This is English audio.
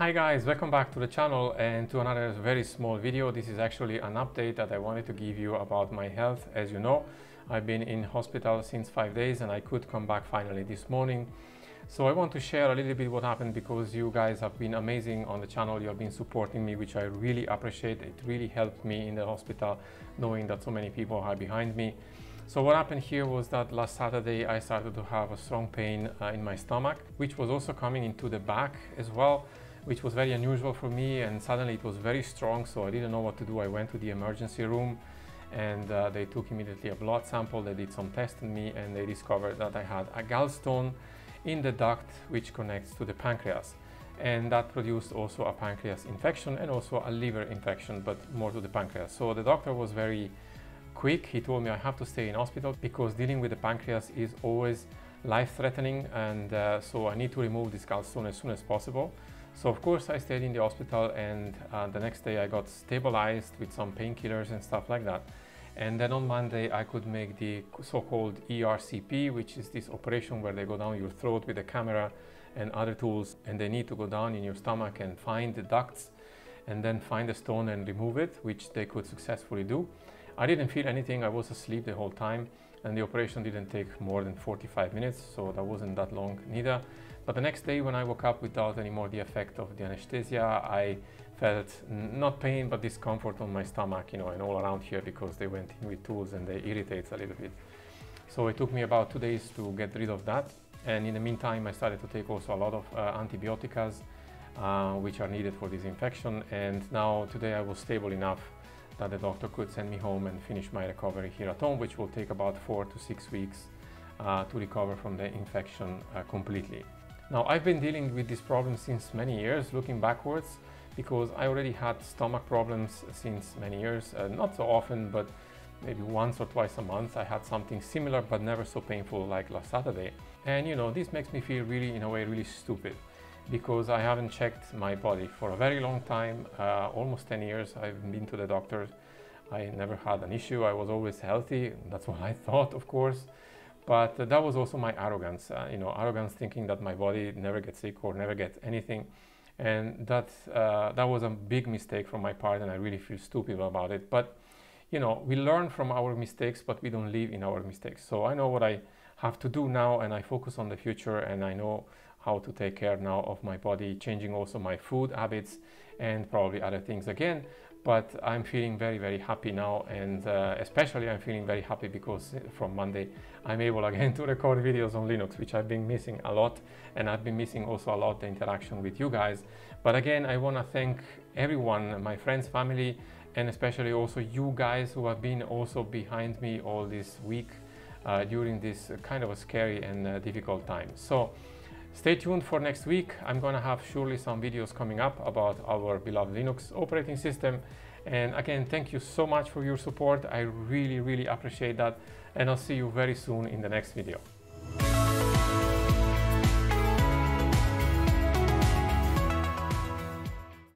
Hi guys, welcome back to the channel and to another very small video. This is actually an update that I wanted to give you about my health. As you know, I've been in hospital since 5 days and I could come back finally this morning. So I want to share a little bit what happened because you guys have been amazing on the channel. You have been supporting me, which I really appreciate. It really helped me in the hospital knowing that so many people are behind me. So what happened here was that last Saturday I started to have a strong pain in my stomach, which was also coming into the back as well, which was very unusual for me, and suddenly it was very strong, so I didn't know what to do. I went to the emergency room and they took immediately a blood sample. They did some tests on me and they discovered that I had a gallstone in the duct which connects to the pancreas, and that produced also a pancreas infection and also a liver infection, but more to the pancreas. So the doctor was very quick. He told me I have to stay in hospital because dealing with the pancreas is always life-threatening, and so I need to remove this gallstone as soon as possible. So of course I stayed in the hospital, and the next day I got stabilized with some painkillers and stuff like that. And then on Monday I could make the so-called ERCP, which is this operation where they go down your throat with a camera and other tools, and they need to go down in your stomach and find the ducts and then find the stone and remove it, which they could successfully do. I didn't feel anything. I was asleep the whole time, and the operation didn't take more than 45 minutes, so that wasn't that long neither. But the next day when I woke up without any more the effect of the anesthesia, I felt not pain but discomfort on my stomach, and all around here, because they went in with tools and they irritate a little bit. So it took me about 2 days to get rid of that, and in the meantime I started to take also a lot of antibiotics which are needed for this infection, and now today I was stable enough that the doctor could send me home and finish my recovery here at home, which will take about 4 to 6 weeks to recover from the infection completely. Now, I've been dealing with this problem since many years, looking backwards, because I already had stomach problems since many years, not so often, but maybe once or twice a month I had something similar, but never so painful like last Saturday. And this makes me feel really, in a way, really stupid, because I haven't checked my body for a very long time, almost 10 years I've been to the doctor. I never had an issue. I was always healthy. That's what I thought, of course. But that was also my arrogance, arrogance, thinking that my body never gets sick or never gets anything. And that was a big mistake from my part, and I really feel stupid about it. But, we learn from our mistakes, but we don't live in our mistakes. So I know what I have to do now, and I focus on the future, and I know how to take care now of my body, changing also my food habits and probably other things again. But I'm feeling very, very happy now, and especially I'm feeling very happy because from Monday I'm able again to record videos on Linux, which I've been missing a lot, and I've been missing also a lot the interaction with you guys. But again, I want to thank everyone, my friends, family, and especially also you guys who have been also behind me all this week during this kind of a scary and difficult time. So stay tuned for next week. I'm gonna have surely some videos coming up about our beloved Linux operating system. And again, thank you so much for your support. I really, really appreciate that. And I'll see you very soon in the next video.